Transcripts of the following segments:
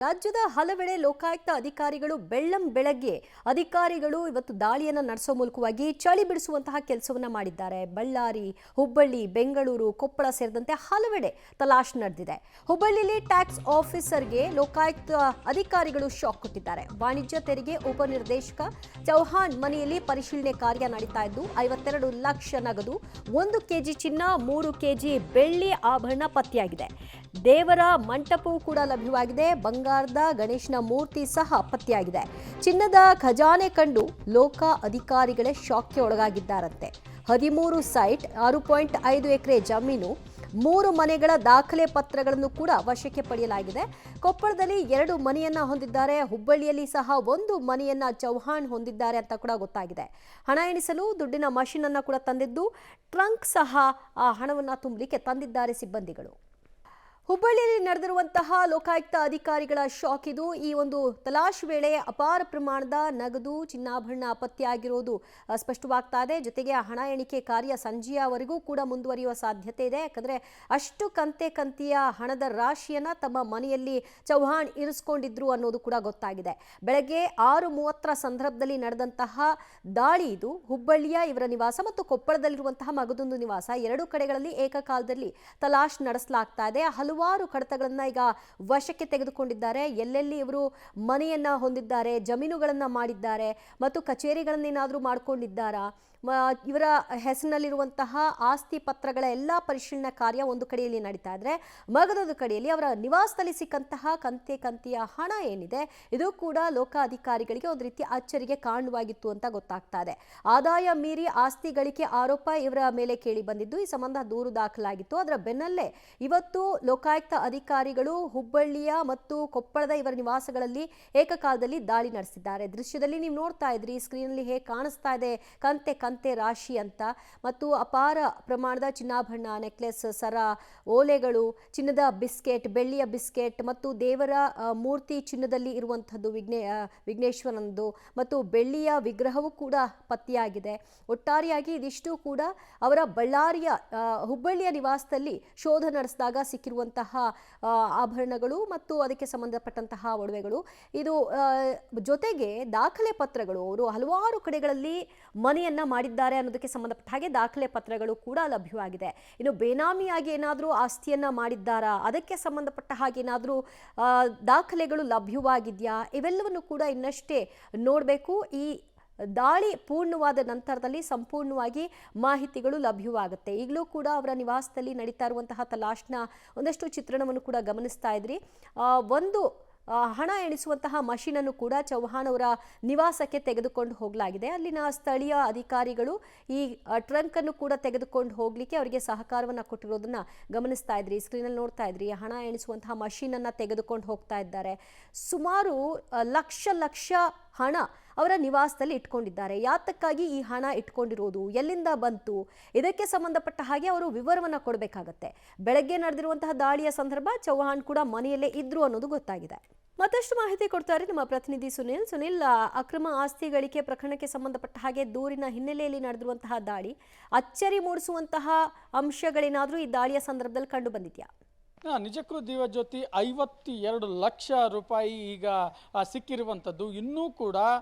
ರಾಜ್ಯದ ಹಲವೆಡೆ ಲೋಕಾಯುಕ್ತ ಅಧಿಕಾರಿಗಳು ಬೆಳ್ಳಂಬೆಳಗ್ಗೆ ಅಧಿಕಾರಿಗಳು ಇವತ್ತು ದಾಳಿಯನ್ನು ನಡೆಸೋ ಮೂಲಕವಾಗಿ ಚಳಿ ಬಿಡಿಸುವಂತಹ ಕೆಲಸವನ್ನ ಮಾಡಿದ್ದಾರೆ. ಬಳ್ಳಾರಿ, ಹುಬ್ಬಳ್ಳಿ, ಬೆಂಗಳೂರು, ಕೊಪ್ಪಳ ಸೇರಿದಂತೆ ಹಲವೆಡೆ ತಲಾಶ್ ನಡೆದಿದೆ. ಹುಬ್ಬಳ್ಳಿಯಲ್ಲಿ ಟ್ಯಾಕ್ಸ್ ಆಫೀಸರ್ಗೆ ಲೋಕಾಯುಕ್ತ ಅಧಿಕಾರಿಗಳು ಶಾಕ್ ಕೊಟ್ಟಿದ್ದಾರೆ. ವಾಣಿಜ್ಯ ತೆರಿಗೆ ಉಪನಿರ್ದೇಶಕ ಚೌಹಾಣ್ ಮನೆಯಲ್ಲಿ ಪರಿಶೀಲನೆ ಕಾರ್ಯ ನಡೀತಾ ಇದ್ದು 52 ಲಕ್ಷ ನಗದು, 1 ಕೆಜಿ ಚಿನ್ನ, 3 ಕೆಜಿ ಬೆಳ್ಳಿ ಆಭರಣ ಪತ್ತೆಯಾಗಿದೆ. ದೇವರ ಮಂಟಪವೂ ಕೂಡ ಲಭ್ಯವಾಗಿದೆ. ಬಂಗಾರದ ಗಣೇಶನ ಮೂರ್ತಿ ಸಹ ಪತ್ತೆಯಾಗಿದೆ. ಚಿನ್ನದ ಖಜಾನೆ ಕಂಡು ಲೋಕ ಅಧಿಕಾರಿಗಳೇ ಶಾಕ್ಗೆ ಒಳಗಾಗಿದ್ದಾರಂತೆ. 13 ಸೈಟ್, 6.5 ಎಕರೆ ಜಮೀನು, 3 ಮನೆಗಳ ದಾಖಲೆ ಪತ್ರಗಳನ್ನು ಕೂಡ ವಶಕ್ಕೆ ಪಡೆಯಲಾಗಿದೆ. ಕೊಪ್ಪಳದಲ್ಲಿ 2 ಮನೆಯನ್ನ ಹೊಂದಿದ್ದಾರೆ. ಹುಬ್ಬಳ್ಳಿಯಲ್ಲಿ ಸಹ 1 ಮನೆಯನ್ನ ಚೌಹಾಣ್ ಹೊಂದಿದ್ದಾರೆ ಅಂತ ಕೂಡ ಗೊತ್ತಾಗಿದೆ. ಹಣ ಎಣಿಸಲು ದುಡ್ಡಿನ ಮಷೀನ್ ಅನ್ನ ಕೂಡ ತಂದಿದ್ದು, ಟ್ರಂಕ್ ಸಹ ಆ ಹಣವನ್ನ ತುಂಬಲಿಕ್ಕೆ ತಂದಿದ್ದಾರೆ ಸಿಬ್ಬಂದಿಗಳು. ಹುಬ್ಬಳ್ಳಿಯಲ್ಲಿ ನಡೆದಿರುವಂತಹ ಲೋಕಾಯುಕ್ತ ಅಧಿಕಾರಿಗಳ ಶಾಕ್ ಇದು. ಈ ಒಂದು ತಲಾಶ್ ವೇಳೆ ಅಪಾರ ಪ್ರಮಾಣದ ನಗದು, ಚಿನ್ನಾಭರಣ ಪತ್ತೆಯಾಗಿರೋದು ಸ್ಪಷ್ಟವಾಗ್ತಾ ಇದೆ. ಜೊತೆಗೆ ಹಣ ಎಣಿಕೆ ಕಾರ್ಯ ಸಂಜೆಯವರೆಗೂ ಕೂಡ ಮುಂದುವರಿಯುವ ಸಾಧ್ಯತೆ ಇದೆ. ಯಾಕಂದ್ರೆ ಅಷ್ಟು ಕಂತೆಯ ಹಣದ ರಾಶಿಯನ್ನ ತಮ್ಮ ಮನೆಯಲ್ಲಿ ಚೌಹಾಣ್ ಇರಿಸ್ಕೊಂಡಿದ್ರು ಅನ್ನೋದು ಕೂಡ ಗೊತ್ತಾಗಿದೆ. ಬೆಳಗ್ಗೆ 6:30 ಸಂದರ್ಭದಲ್ಲಿ ನಡೆದಂತಹ ದಾಳಿ ಇದು. ಹುಬ್ಬಳ್ಳಿಯ ಇವರ ನಿವಾಸ ಮತ್ತು ಕೊಪ್ಪಳದಲ್ಲಿರುವಂತಹ ಮಗದೊಂದು ನಿವಾಸ, 2 ಕಡೆಗಳಲ್ಲಿ ಏಕಕಾಲದಲ್ಲಿ ತಲಾಶ್ ನಡೆಸಲಾಗ್ತಾ ಇದೆ. ಹಲವಾರು ಕಡತಗಳನ್ನ ಈಗ ವಶಕ್ಕೆ ತೆಗೆದುಕೊಂಡಿದ್ದಾರೆ. ಎಲ್ಲೆಲ್ಲಿ ಇವರು ಮನೆಯನ್ನ ಹೊಂದಿದ್ದಾರೆ, ಜಮೀನುಗಳನ್ನ ಮಾಡಿದ್ದಾರೆ ಮತ್ತು ಕಚೇರಿಗಳನ್ನೇನಾದರೂ ಮಾಡ್ಕೊಂಡಿದ್ದಾರಾ, ಇವರ ಹೆಸರಿನಲ್ಲಿರುವಂತಹ ಆಸ್ತಿ ಪತ್ರಗಳ ಎಲ್ಲ ಪರಿಶೀಲನಾ ಕಾರ್ಯ ಒಂದು ಕಡೆಯಲ್ಲಿ ನಡೀತಾ ಇದ್ರೆ, ಮಗದೊಂದು ಕಡೆಯಲ್ಲಿ ಅವರ ನಿವಾಸದಲ್ಲಿ ಸಿಕ್ಕಂತಹ ಕಂತೆಯ ಹಣ ಏನಿದೆ ಇದು ಕೂಡ ಲೋಕ ಅಧಿಕಾರಿಗಳಿಗೆ ಒಂದು ರೀತಿ ಅಚ್ಚರಿಗೆ ಕಾರಣವಾಗಿತ್ತು ಅಂತ ಗೊತ್ತಾಗ್ತಾ ಇದೆ. ಆದಾಯ ಮೀರಿ ಆಸ್ತಿ ಗಳಿಕೆ ಆರೋಪ ಇವರ ಮೇಲೆ ಕೇಳಿ ಬಂದಿದ್ದು, ಈ ಸಂಬಂಧ ದೂರು ದಾಖಲಾಗಿತ್ತು. ಅದರ ಬೆನ್ನಲ್ಲೇ ಇವತ್ತು ಲೋಕಾಯುಕ್ತ ಅಧಿಕಾರಿಗಳು ಹುಬ್ಬಳ್ಳಿಯ ಮತ್ತು ಕೊಪ್ಪಳದ ಇವರ ನಿವಾಸಗಳಲ್ಲಿ ಏಕಕಾಲದಲ್ಲಿ ದಾಳಿ ನಡೆಸಿದ್ದಾರೆ. ದೃಶ್ಯದಲ್ಲಿ ನೀವು ನೋಡ್ತಾ ಇದ್ರಿ, ಸ್ಕ್ರೀನಲ್ಲಿ ಹೇಗೆ ಕಾಣಿಸ್ತಾ ಇದೆ ಕಂತೆ ರಾಶಿ ಅಂತ. ಮತ್ತು ಅಪಾರ ಪ್ರಮಾಣದ ಚಿನ್ನಾಭರಣ, ನೆಕ್ಲೆಸ್, ಸರ, ಓಲೆಗಳು, ಚಿನ್ನದ ಬಿಸ್ಕೆಟ್, ಬೆಳ್ಳಿಯ ಬಿಸ್ಕೆಟ್ ಮತ್ತು ದೇವರ ಮೂರ್ತಿ ಚಿನ್ನದಲ್ಲಿ ಇರುವಂಥದ್ದು ವಿಘ್ನೇಶ್ವರನದು ಮತ್ತು ಬೆಳ್ಳಿಯ ವಿಗ್ರಹವೂ ಕೂಡ ಪತ್ತೆಯಾಗಿದೆ. ಒಟ್ಟಾರೆಯಾಗಿ ಇದಿಷ್ಟು ಕೂಡ ಅವರ ಹುಬ್ಬಳ್ಳಿಯ ನಿವಾಸದಲ್ಲಿ ಶೋಧ ನಡೆಸಿದಾಗ ಸಿಕ್ಕಿರುವಂತಹ ಆಭರಣಗಳು ಮತ್ತು ಅದಕ್ಕೆ ಸಂಬಂಧಪಟ್ಟಂತಹ ಒಡವೆಗಳು. ಇದು ಜೊತೆಗೆ ದಾಖಲೆ ಪತ್ರಗಳು, ಅವರು ಹಲವಾರು ಕಡೆಗಳಲ್ಲಿ ಮನೆಯನ್ನ ಮಾಡಿದ್ದಾರೆ ಅನ್ನೋದಕ್ಕೆ ಸಂಬಂಧಪಟ್ಟ ಹಾಗೆ ದಾಖಲೆ ಪತ್ರಗಳು ಕೂಡ ಲಭ್ಯವಾಗಿದೆ. ಇನ್ನು ಬೇನಾಮಿಯಾಗಿ ಏನಾದರೂ ಆಸ್ತಿಯನ್ನ ಮಾಡಿದ್ದಾರಾ, ಅದಕ್ಕೆ ಸಂಬಂಧಪಟ್ಟ ಹಾಗೆ ಏನಾದರೂ ದಾಖಲೆಗಳು ಲಭ್ಯವಾಗಿದೆಯಾ, ಇವೆಲ್ಲವನ್ನು ಕೂಡ ಇನ್ನಷ್ಟೇ ನೋಡಬೇಕು. ಈ ದಾಳಿ ಪೂರ್ಣವಾದ ನಂತರದಲ್ಲಿ ಸಂಪೂರ್ಣವಾಗಿ ಮಾಹಿತಿಗಳು ಲಭ್ಯವಾಗುತ್ತೆ. ಈಗಲೂ ಕೂಡ ಅವರ ನಿವಾಸದಲ್ಲಿ ನಡೀತಾ ಇರುವಂತಹ ತಲಾಶ್ನ ಒಂದಷ್ಟು ಚಿತ್ರಣವನ್ನು ಕೂಡ ಗಮನಿಸ್ತಾ ಇದ್ರಿ. ಒಂದು ಹಣ ಎಣಿಸುವಂತಹ ಮಷೀನನ್ನು ಕೂಡ ಚೌಹಾಣ್ ಅವರ ನಿವಾಸಕ್ಕೆ ತೆಗೆದುಕೊಂಡು ಹೋಗಲಾಗಿದೆ. ಅಲ್ಲಿನ ಸ್ಥಳೀಯ ಅಧಿಕಾರಿಗಳು ಈ ಟ್ರಂಕ್ ಅನ್ನು ಕೂಡ ತೆಗೆದುಕೊಂಡು ಹೋಗ್ಲಿಕ್ಕೆ ಅವರಿಗೆ ಸಹಕಾರವನ್ನು ಕೊಟ್ಟಿರೋದನ್ನ ಗಮನಿಸ್ತಾ ಇದ್ರಿ. ಸ್ಕ್ರೀನಲ್ಲಿ ನೋಡ್ತಾ ಇದ್ರಿ, ಹಣ ಎಣಿಸುವಂತಹ ಮಷೀನ್ ಅನ್ನ ತೆಗೆದುಕೊಂಡು ಹೋಗ್ತಾ ಇದ್ದಾರೆ. ಸುಮಾರು ಲಕ್ಷ ಹಣ ಅವರ ನಿವಾಸದಲ್ಲಿ ಇಟ್ಕೊಂಡಿದ್ದಾರೆ. ಯಾತಕ್ಕಾಗಿ ಈ ಹಣ ಇಟ್ಕೊಂಡಿರೋದು, ಎಲ್ಲಿಂದ ಬಂತು, ಇದಕ್ಕೆ ಸಂಬಂಧಪಟ್ಟ ಹಾಗೆ ಅವರು ವಿವರವನ್ನ ಕೊಡಬೇಕಾಗತ್ತೆ. ಬೆಳಗ್ಗೆ ನಡೆದಿರುವಂತಹ ದಾಳಿಯ ಸಂದರ್ಭ ಚೌಹಾಣ್ ಕೂಡ ಮನೆಯಲ್ಲೇ ಇದ್ರು ಅನ್ನೋದು ಗೊತ್ತಾಗಿದೆ. ಮತ್ತಷ್ಟು ಮಾಹಿತಿ ಕೊಡ್ತಾರೆ ನಮ್ಮ ಪ್ರತಿನಿಧಿ ಸುನಿಲ್. ಅಕ್ರಮ ಆಸ್ತಿ ಗಳಿಕೆ ಪ್ರಕರಣಕ್ಕೆ ಸಂಬಂಧಪಟ್ಟ ಹಾಗೆ ದೂರಿನ ಹಿನ್ನೆಲೆಯಲ್ಲಿ ನಡೆದಿರುವಂತಹ ದಾಳಿ, ಅಚ್ಚರಿ ಮೂಡಿಸುವಂತಹ ಅಂಶಗಳೇನಾದರೂ ಈ ದಾಳಿಯ ಸಂದರ್ಭದಲ್ಲಿ ಕಂಡು ಬಂದಿದೆಯಾ? ನಿಜಕ್ಕೂ ದಿವ್ಯಜ್ಯೋತಿ, 52 ಲಕ್ಷ ರೂಪಾಯಿ ಈಗ ಸಿಕ್ಕಿರುವಂಥದ್ದು. ಇನ್ನೂ ಕೂಡ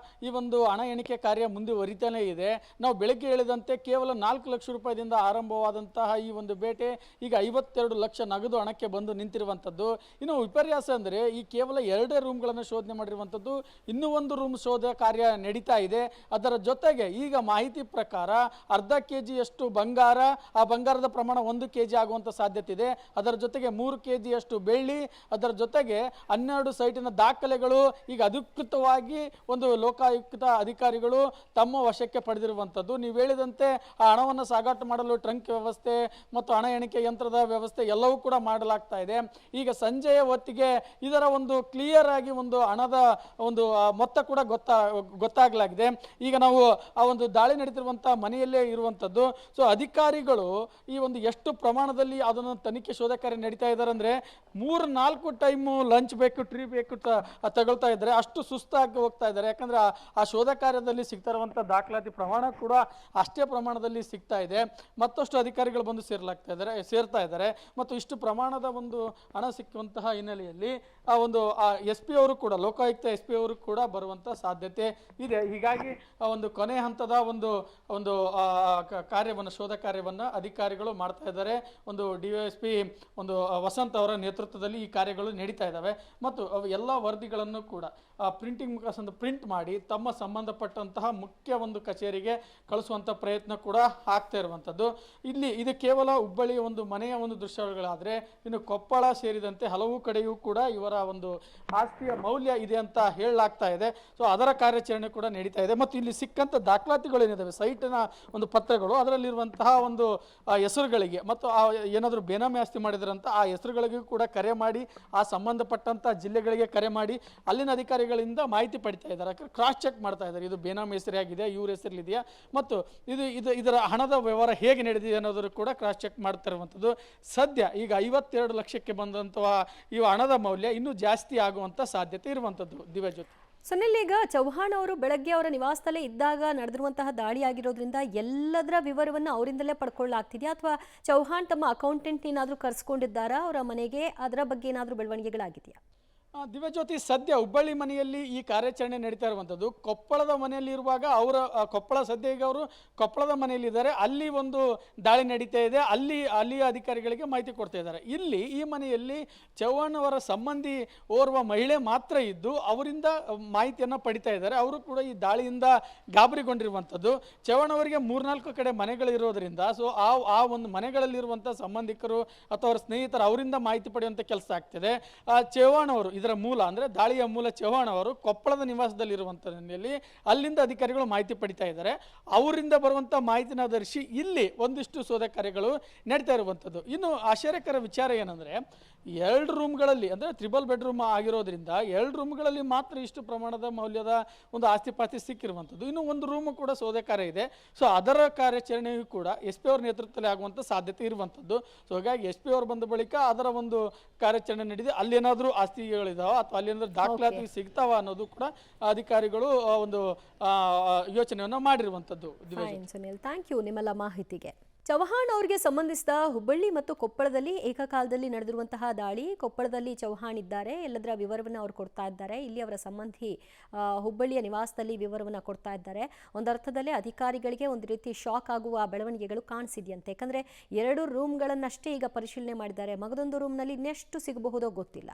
ಈ ಒಂದು ಹಣ ಎಣಿಕೆ ಕಾರ್ಯ ಮುಂದುವರಿತಾನೇ ಇದೆ. ನಾವು ಬೆಳಗ್ಗೆ ಹೇಳಿದಂತೆ ಕೇವಲ 4 ಲಕ್ಷ ರೂಪಾಯಿದಿಂದ ಆರಂಭವಾದಂತಹ ಈ ಒಂದು ಬೇಟೆ ಈಗ 52 ಲಕ್ಷ ನಗದು ಹಣಕ್ಕೆ ಬಂದು ನಿಂತಿರುವಂಥದ್ದು. ಇನ್ನು ವಿಪರ್ಯಾಸ ಅಂದರೆ ಈ ಕೇವಲ 2 ರೂಮ್ಗಳನ್ನು ಶೋಧನೆ ಮಾಡಿರುವಂಥದ್ದು. ಇನ್ನೂ 1 ರೂಮ್ ಶೋಧ ಕಾರ್ಯ ನಡೀತಾ ಇದೆ. ಅದರ ಜೊತೆಗೆ ಈಗ ಮಾಹಿತಿ ಪ್ರಕಾರ ಅರ್ಧ ಕೆಜಿಯಷ್ಟು ಬಂಗಾರ, ಆ ಬಂಗಾರದ ಪ್ರಮಾಣ 1 ಕೆಜಿ ಆಗುವಂಥ ಸಾಧ್ಯತೆ ಇದೆ. ಅದರ ಜೊತೆಗೆ 3 ಕೆಜಿಯಷ್ಟು ಬೆಳ್ಳಿ, ಅದರ ಜೊತೆಗೆ 12 ಸೈಟಿನ ದಾಖಲೆಗಳು ಈಗ ಅಧಿಕೃತವಾಗಿ ಒಂದು ಲೋಕಾಯುಕ್ತ ಅಧಿಕಾರಿಗಳು ತಮ್ಮ ವಶಕ್ಕೆ ಪಡೆದಿರುವಂಥದ್ದು. ನೀವು ಹೇಳಿದಂತೆ ಆ ಹಣವನ್ನು ಸಾಗಾಟ ಮಾಡಲು ಟ್ರಂಕ್ ವ್ಯವಸ್ಥೆ ಮತ್ತು ಹಣ ಎಣಿಕೆ ಯಂತ್ರದ ವ್ಯವಸ್ಥೆ ಎಲ್ಲವೂ ಕೂಡ ಮಾಡಲಾಗ್ತಾ ಇದೆ. ಈಗ ಸಂಜೆಯ ಹೊತ್ತಿಗೆ ಇದರ ಒಂದು ಕ್ಲಿಯರ್ ಆಗಿ ಒಂದು ಹಣದ ಒಂದು ಮೊತ್ತ ಕೂಡ ಗೊತ್ತಾಗಲಾಗಿದೆ. ಈಗ ನಾವು ಆ ಒಂದು ದಾಳಿ ನಡೀತಿರುವಂತಹ ಮನೆಯಲ್ಲೇ ಇರುವಂಥದ್ದು. ಸೊ ಅಧಿಕಾರಿಗಳು ಈ ಒಂದು ಎಷ್ಟು ಪ್ರಮಾಣದಲ್ಲಿ ಅದನ್ನು ತನಿಖೆ ಶೋಧ ಕಾರ್ಯ ನಡೀತಾ ಇದೆ ಇದ್ದಾರೆ ಅಂದರೆ 3-4 ಟೈಮು ಲಂಚ್ ಬೇಕು, ಟ್ರೀ ಬೇಕು ತಗೊಳ್ತಾ ಇದ್ದಾರೆ. ಅಷ್ಟು ಸುಸ್ತಾಗಿ ಹೋಗ್ತಾ ಇದ್ದಾರೆ. ಯಾಕಂದರೆ ಆ ಶೋಧ ಕಾರ್ಯದಲ್ಲಿ ಸಿಗ್ತಾ ಇರುವಂಥ ದಾಖಲಾತಿ ಪ್ರಮಾಣ ಕೂಡ ಅಷ್ಟೇ ಪ್ರಮಾಣದಲ್ಲಿ ಸಿಗ್ತಾ ಇದೆ. ಮತ್ತಷ್ಟು ಅಧಿಕಾರಿಗಳು ಬಂದು ಸೇರ್ತಾ ಇದ್ದಾರೆ. ಮತ್ತು ಇಷ್ಟು ಪ್ರಮಾಣದ ಒಂದು ಹಣ ಸಿಕ್ಕುವಂತಹ ಹಿನ್ನೆಲೆಯಲ್ಲಿ ಆ ಒಂದು SP ಅವರು ಕೂಡ, ಲೋಕಾಯುಕ್ತ SP ಅವರು ಕೂಡ ಬರುವಂಥ ಸಾಧ್ಯತೆ ಇದೆ. ಹೀಗಾಗಿ ಒಂದು ಕೊನೆ ಹಂತದ ಒಂದು ಕಾರ್ಯವನ್ನು, ಶೋಧ ಕಾರ್ಯವನ್ನು ಅಧಿಕಾರಿಗಳು ಮಾಡ್ತಾ ಇದ್ದಾರೆ. ಒಂದು DYSP ಒಂದು ವಸಂತ್ ಅವರ ನೇತೃತ್ವದಲ್ಲಿ ಈ ಕಾರ್ಯಗಳು ನಡೀತಾ ಇದ್ದಾವೆ. ಮತ್ತು ಎಲ್ಲ ವರದಿಗಳನ್ನು ಕೂಡ ಪ್ರಿಂಟಿಂಗ್ ಮುಖಾಂತರ ಪ್ರಿಂಟ್ ಮಾಡಿ ತಮ್ಮ ಸಂಬಂಧಪಟ್ಟಂತಹ ಮುಖ್ಯ ಒಂದು ಕಚೇರಿಗೆ ಕಳಿಸುವಂಥ ಪ್ರಯತ್ನ ಕೂಡ ಆಗ್ತಾ ಇರುವಂಥದ್ದು. ಇದು ಕೇವಲ ಹುಬ್ಬಳ್ಳಿಯ ಒಂದು ಮನೆಯ ಒಂದು ದೃಶ್ಯಗಳಾದರೆ, ಇನ್ನು ಕೊಪ್ಪಳ ಸೇರಿದಂತೆ ಹಲವು ಕಡೆಯೂ ಕೂಡ ಇವರ ಒಂದು ಆಸ್ತಿಯ ಮೌಲ್ಯ ಇದೆ ಅಂತ ಹೇಳಲಾಗ್ತಾ ಇದೆ. ಸೊ ಅದರ ಕಾರ್ಯಾಚರಣೆ ಕೂಡ ನಡೀತಾ ಇದೆ. ಮತ್ತು ಇಲ್ಲಿ ಸಿಕ್ಕಂಥ ದಾಖಲಾತಿಗಳು ಏನಿದ್ದಾವೆ, ಸೈಟಿನ ಒಂದು ಪತ್ರಗಳು, ಅದರಲ್ಲಿರುವಂತಹ ಒಂದು ಹೆಸರುಗಳಿಗೆ ಮತ್ತು ಏನಾದರೂ ಬೇನಾಮಿ ಆಸ್ತಿ ಮಾಡಿದ್ರಂತ ಆ ಹೆಸರುಗಳಿಗೂ ಕೂಡ ಕರೆ ಮಾಡಿ, ಆ ಸಂಬಂಧಪಟ್ಟಂಥ ಜಿಲ್ಲೆಗಳಿಗೆ ಕರೆ ಮಾಡಿ ಅಲ್ಲಿನ ಅಧಿಕಾರಿಗಳಿಂದ ಮಾಹಿತಿ ಪಡಿತಾ ಇದ್ದಾರೆ. ಕ್ರಾಸ್ ಚೆಕ್ ಮಾಡ್ತಾ ಇದ್ದಾರೆ, ಇದು ಬೇನಾಮಿ ಹೆಸರಾಗಿದೆ, ಇವ್ರ ಹೆಸರಲ್ಲಿದೆಯಾ, ಮತ್ತು ಇದರ ಹಣದ ವ್ಯವಹಾರ ಹೇಗೆ ನಡೆದಿದೆ ಅನ್ನೋದ್ರ ಕೂಡ ಕ್ರಾಸ್ ಚೆಕ್ ಮಾಡ್ತಾ ಇರುವಂಥದ್ದು. ಸದ್ಯ ಈಗ 52 ಲಕ್ಷಕ್ಕೆ ಬಂದಂತಹ ಈ ಹಣದ ಮೌಲ್ಯ ಇನ್ನೂ ಜಾಸ್ತಿ ಆಗುವಂಥ ಸಾಧ್ಯತೆ ಇರುವಂಥದ್ದು. ದಿವ್ಯಜ್ಯೋತಿ. ಸುನಿಲ್, ಈಗ ಚೌಹಾಣ್ ಅವರು ಬೆಳಗ್ಗೆ ಅವರ ನಿವಾಸದಲ್ಲೇ ಇದ್ದಾಗ ನಡೆದಿರುವಂತಹ ದಾಳಿ ಆಗಿರೋದ್ರಿಂದ ಎಲ್ಲದರ ವಿವರವನ್ನು ಅವರಿಂದಲೇ ಪಡ್ಕೊಳ್ಳಾಗ್ತಿದೆಯಾ, ಅಥವಾ ಚೌಹಾಣ್ ತಮ್ಮ ಅಕೌಂಟೆಂಟ್ ಏನಾದರೂ ಕರೆಸ್ಕೊಂಡಿದ್ದಾರಾ ಅವರ ಮನೆಗೆ? ಅದರ ಬಗ್ಗೆ ಏನಾದರೂ ಬೆಳವಣಿಗೆಗಳಾಗಿದೆಯಾ? ದಿವ್ಯಜ್ಯೋತಿ, ಸದ್ಯ ಹುಬ್ಬಳ್ಳಿ ಮನೆಯಲ್ಲಿ ಈ ಕಾರ್ಯಾಚರಣೆ ನಡೀತಾ ಇರುವಂಥದ್ದು. ಕೊಪ್ಪಳದ ಮನೆಯಲ್ಲಿ ಇರುವಾಗ ಕೊಪ್ಪಳ ಸದ್ಯ ಈಗ ಅವರು ಕೊಪ್ಪಳದ ಮನೆಯಲ್ಲಿದ್ದಾರೆ. ಅಲ್ಲಿ ಒಂದು ದಾಳಿ ನಡೀತಾ ಇದೆ. ಅಲ್ಲಿಯ ಅಧಿಕಾರಿಗಳಿಗೆ ಮಾಹಿತಿ ಕೊಡ್ತಾ ಇದ್ದಾರೆ. ಇಲ್ಲಿ ಈ ಮನೆಯಲ್ಲಿ ಚೌಹಾಣ್ ಅವರ ಸಂಬಂಧಿ ಓರ್ವ ಮಹಿಳೆ ಮಾತ್ರ ಇದ್ದು ಅವರಿಂದ ಮಾಹಿತಿಯನ್ನು ಪಡಿತಾ ಇದ್ದಾರೆ. ಅವರು ಕೂಡ ಈ ದಾಳಿಯಿಂದ ಗಾಬರಿಗೊಂಡಿರುವಂಥದ್ದು. ಚೌಹಾಣ್ ಅವರಿಗೆ 3-4 ಕಡೆ ಮನೆಗಳಿರೋದ್ರಿಂದ ಸೊ ಆ ಒಂದು ಮನೆಗಳಲ್ಲಿರುವಂಥ ಸಂಬಂಧಿಕರು ಅಥವಾ ಅವರ ಸ್ನೇಹಿತರು ಅವರಿಂದ ಮಾಹಿತಿ ಪಡೆಯುವಂಥ ಕೆಲಸ ಆಗ್ತಿದೆ. ಚೌಹಾಣ್ ಅವರು, ಇದರ ಮೂಲ ಅಂದರೆ ದಾಳಿಯ ಮೂಲ ಚೌಹಾಣ್ ಅವರು ಕೊಪ್ಪಳದ ನಿವಾಸದಲ್ಲಿರುವಂಥ ಹಿನ್ನೆಲೆಯಲ್ಲಿ ಅಲ್ಲಿಂದ ಅಧಿಕಾರಿಗಳು ಮಾಹಿತಿ ಪಡಿತಾ ಇದ್ದಾರೆ. ಅವರಿಂದ ಬರುವಂಥ ಮಾಹಿತಿನ ಆಧರಿಸಿ ಇಲ್ಲಿ ಒಂದಿಷ್ಟು ಶೋಧ ಕಾರ್ಯಗಳು ನಡೀತಾ ಇರುವಂಥದ್ದು. ಇನ್ನು ಆಶ್ಚರ್ಯಕರ ವಿಚಾರ ಏನಂದರೆ, 2 ರೂಮ್ಗಳಲ್ಲಿ ಅಂದರೆ 3 ಬೆಡ್ರೂಮ್ ಆಗಿರೋದ್ರಿಂದ 2 ರೂಮ್ಗಳಲ್ಲಿ ಮಾತ್ರ ಇಷ್ಟು ಪ್ರಮಾಣದ ಮೌಲ್ಯದ ಒಂದು ಆಸ್ತಿ ಪಾಸ್ತಿ ಸಿಕ್ಕಿರುವಂಥದ್ದು. ಇನ್ನು ಒಂದು ರೂಮು ಕೂಡ ಶೋಧ ಕಾರ್ಯ ಇದೆ. ಸೊ ಅದರ ಕಾರ್ಯಾಚರಣೆಯೂ ಕೂಡ SP ಅವ್ರ ನೇತೃತ್ವದಲ್ಲಿ ಆಗುವಂಥ ಸಾಧ್ಯತೆ ಇರುವಂಥದ್ದು. ಸೊ ಹಾಗಾಗಿ SP ಅವರು ಬಂದ ಬಳಿಕ ಅದರ ಒಂದು ಕಾರ್ಯಾಚರಣೆ ನಡೆದಿದೆ. ಅಲ್ಲೇನಾದರೂ ಆಸ್ತಿಗಳಿದಾವ ಅಥವಾ ಅಲ್ಲೇನಾದ್ರೂ ದಾಖಲಾತಿ ಸಿಗ್ತಾವ ಅನ್ನೋದು ಕೂಡ ಅಧಿಕಾರಿಗಳು ಒಂದು ಯೋಚನೆಯನ್ನು ಮಾಡಿರುವಂಥದ್ದು. ಸುನಿಲ್, ಥ್ಯಾಂಕ್ ಯು ನಿಮ್ಮೆಲ್ಲ ಮಾಹಿತಿಗೆ. ಚೌಹಾಣ್ ಅವರಿಗೆ ಸಂಬಂಧಿಸಿದ ಹುಬ್ಬಳ್ಳಿ ಮತ್ತು ಕೊಪ್ಪಳದಲ್ಲಿ ಏಕಕಾಲದಲ್ಲಿ ನಡೆದಿರುವಂತಹ ದಾಳಿ, ಕೊಪ್ಪಳದಲ್ಲಿ ಚೌಹಾಣ್ ಇದ್ದಾರೆ, ಎಲ್ಲದರ ವಿವರವನ್ನು ಅವರು ಕೊಡ್ತಾ ಇದ್ದಾರೆ. ಇಲ್ಲಿ ಅವರ ಸಂಬಂಧಿ ಹುಬ್ಬಳ್ಳಿಯ ನಿವಾಸದಲ್ಲಿ ವಿವರವನ್ನು ಕೊಡ್ತಾ ಇದ್ದಾರೆ. ಒಂದರ್ಥದಲ್ಲೇ ಅಧಿಕಾರಿಗಳಿಗೆ ಒಂದು ರೀತಿ ಶಾಕ್ ಆಗುವ ಬೆಳವಣಿಗೆಗಳು ಕಾಣಿಸಿದೆಯಂತೆ. ಯಾಕಂದರೆ 2 ರೂಮ್ಗಳನ್ನಷ್ಟೇ ಈಗ ಪರಿಶೀಲನೆ ಮಾಡಿದ್ದಾರೆ. ಮಗದೊಂದು ರೂಮ್ನಲ್ಲಿ ಇನ್ನೆಷ್ಟು ಸಿಗಬಹುದೋ ಗೊತ್ತಿಲ್ಲ.